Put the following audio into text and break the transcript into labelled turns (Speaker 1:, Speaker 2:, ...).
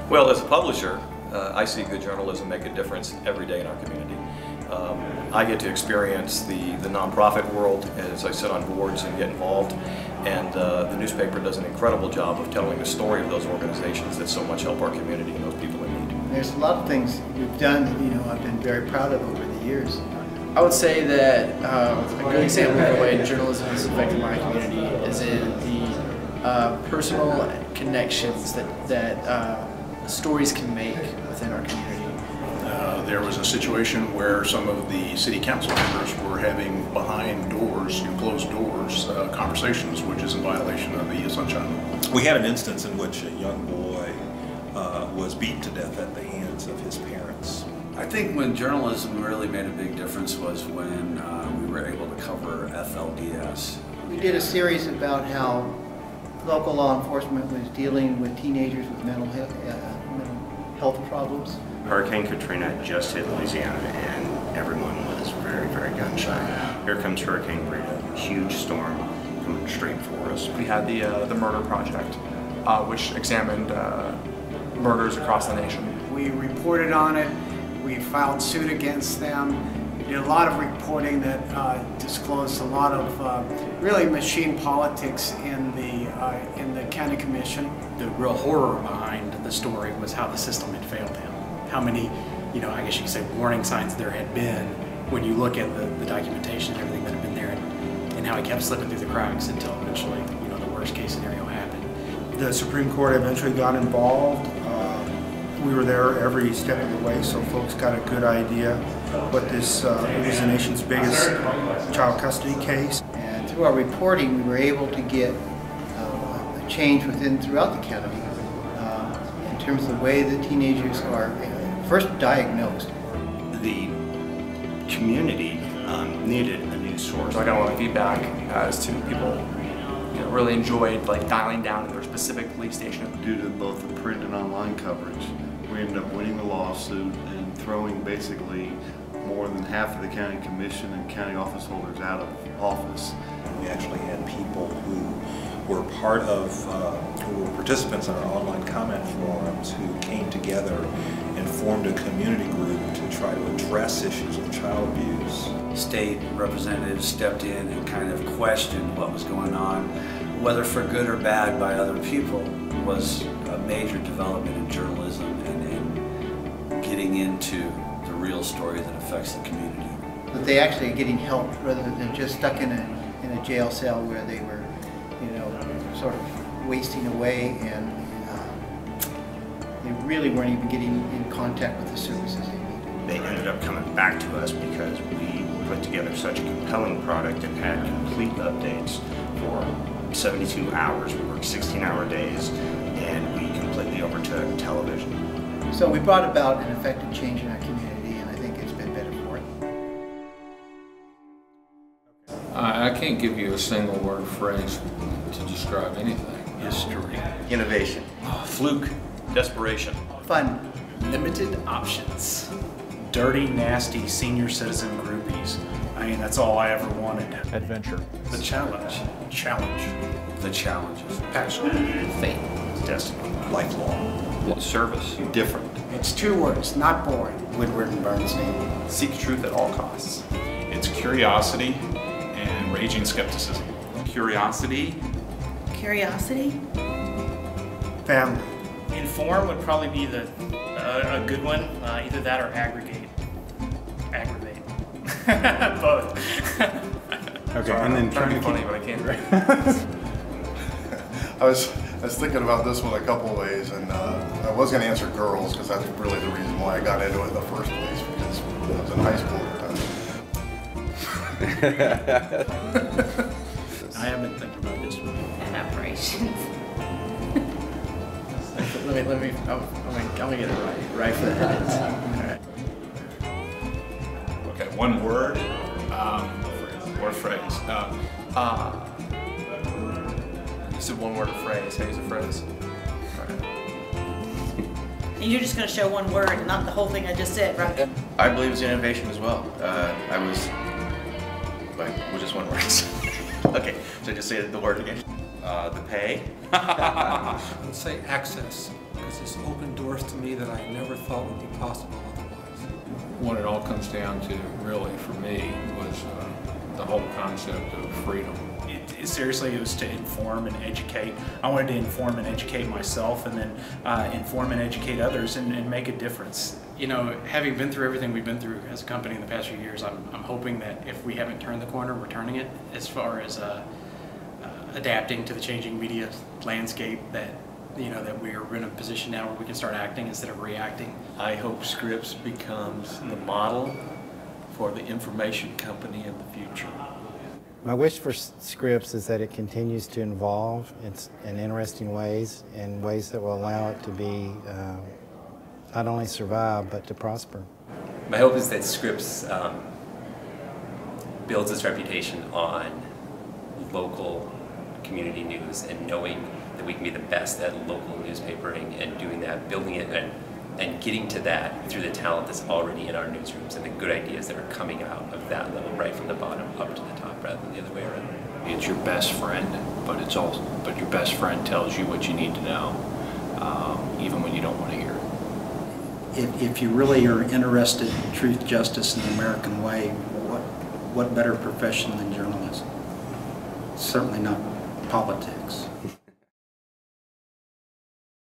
Speaker 1: Well, as a publisher, I see good journalism make a difference every day in our community. I get to experience the nonprofit world as I sit on boards and get involved, and the newspaper does an incredible job of telling the story of those organizations that so much help our community and those people in need.
Speaker 2: There's a lot of things we've done that I've been very proud of over the years.
Speaker 3: I would say that a good example of the way journalism has affected my community is in the personal connections that stories can make within our community.
Speaker 4: There was a situation where some of the city council members were having behind doors, closed doors, conversations, which is in violation of the Sunshine Law.
Speaker 5: We had an instance in which a young boy was beaten to death at the hands of his parents.
Speaker 6: I think when journalism really made a big difference was when we were able to cover FLDS.
Speaker 2: We did a series about how local law enforcement was dealing with teenagers with mental health problems.
Speaker 7: Hurricane Katrina just hit Louisiana and everyone was very, very gun shy. Here comes Hurricane Rita, huge storm coming straight for us.
Speaker 8: We had the Murder Project, which examined murders across the nation.
Speaker 9: We reported on it, we filed suit against them. We did a lot of reporting that disclosed a lot of really machine politics in the county commission.
Speaker 10: The real horror behind the story was how the system had failed him. How many, I guess you could say warning signs there had been when you look at the documentation and everything that had been there, and how he kept slipping through the cracks until eventually, the worst case scenario happened.
Speaker 11: The Supreme Court eventually got involved. We were there every step of the way, so folks got a good idea what this, it was the nation's biggest child custody case.
Speaker 2: And through our reporting, we were able to get a change throughout the county in terms of the way that teenagers are first diagnosed.
Speaker 7: The community needed a news source.
Speaker 8: I got a lot of feedback as to people really enjoyed dialing down to their specific police station.
Speaker 12: Due to both the print and online coverage, we ended up winning the lawsuit and throwing basically more than half of the county commission and county office holders out of office.
Speaker 5: We actually had people who were part of, who were participants in our online comment forums who came together and formed a community group to try to address issues of child abuse.
Speaker 6: State representatives stepped in and kind of questioned what was going on, whether for good or bad by other people, was a major development in journalism and getting into the real story that affects the community.
Speaker 2: That they actually are getting help rather than just stuck in a jail cell where they were, sort of wasting away, and they really weren't even getting in contact with the services they needed.
Speaker 7: They ended up coming back to us because we put together such a compelling product and had complete updates for 72 hours. We worked 16-hour days, and we completely overtook television.
Speaker 2: So we brought about an effective change in our community, and I think it's been better for it.
Speaker 13: I can't give you a single word phrase to describe anything.
Speaker 1: History. Innovation. Fluke. Desperation.
Speaker 2: Fun.
Speaker 10: Limited options. Dirty, nasty senior citizen groupies. That's all I ever wanted.
Speaker 8: Adventure.
Speaker 4: The challenge. Challenge.
Speaker 6: The challenges.
Speaker 4: Passion.
Speaker 5: Fate.
Speaker 4: Destiny.
Speaker 5: Lifelong.
Speaker 1: Service. Different.
Speaker 9: It's 2 words, not boring.
Speaker 2: Woodward and Bernstein.
Speaker 8: Seek truth at all costs.
Speaker 4: It's curiosity and raging skepticism.
Speaker 8: Curiosity.
Speaker 14: Curiosity.
Speaker 11: Family.
Speaker 10: Inform would probably be a good one. Either that or aggregate. Aggravate. Both.
Speaker 12: Okay,
Speaker 8: Sorry,
Speaker 12: and then
Speaker 8: I'm trying to be funny, but I can't.
Speaker 15: I was thinking about this one a couple ways, and I was going to answer girls because that's really the reason why I got into it in the first place, because I was in high school at the time.
Speaker 10: I have been thinking about this one.
Speaker 14: And operations.
Speaker 3: Let me, I'm gonna get it right for the heads. All right.
Speaker 4: Okay, one word or phrase.
Speaker 8: You said one word or phrase. How use a phrase?
Speaker 14: And you're just going to show one word and not the whole thing I just said, right?
Speaker 16: I believe it's innovation as well. I was, just one word. Okay, so just say the word again. The pay.
Speaker 13: I would say access, because it's opened doors to me that I never thought would be possible otherwise. What it all comes down to, really, for me, was the whole concept of freedom.
Speaker 10: Seriously, it was to inform and educate. I wanted to inform and educate myself, and then inform and educate others, and make a difference. You know, having been through everything we've been through as a company in the past few years, I'm hoping that if we haven't turned the corner, we're turning it as far as adapting to the changing media landscape, that that we're in a position now where we can start acting instead of reacting.
Speaker 17: I hope Scripps becomes the model for the information company of the future.
Speaker 18: My wish for Scripps is that it continues to evolve in interesting ways, in ways that will allow it to be not only survive but to prosper.
Speaker 19: My hope is that Scripps builds its reputation on local community news, and knowing that we can be the best at local newspapering and doing that, building it and getting to that through the talent that's already in our newsrooms and the good ideas that are coming out of that level, right from the bottom up to the top, rather than the other way around.
Speaker 17: It's your best friend, but your best friend tells you what you need to know, even when you don't want to hear it.
Speaker 2: If you really are interested in truth, justice, and the American way, what better profession than journalism? Certainly not politics.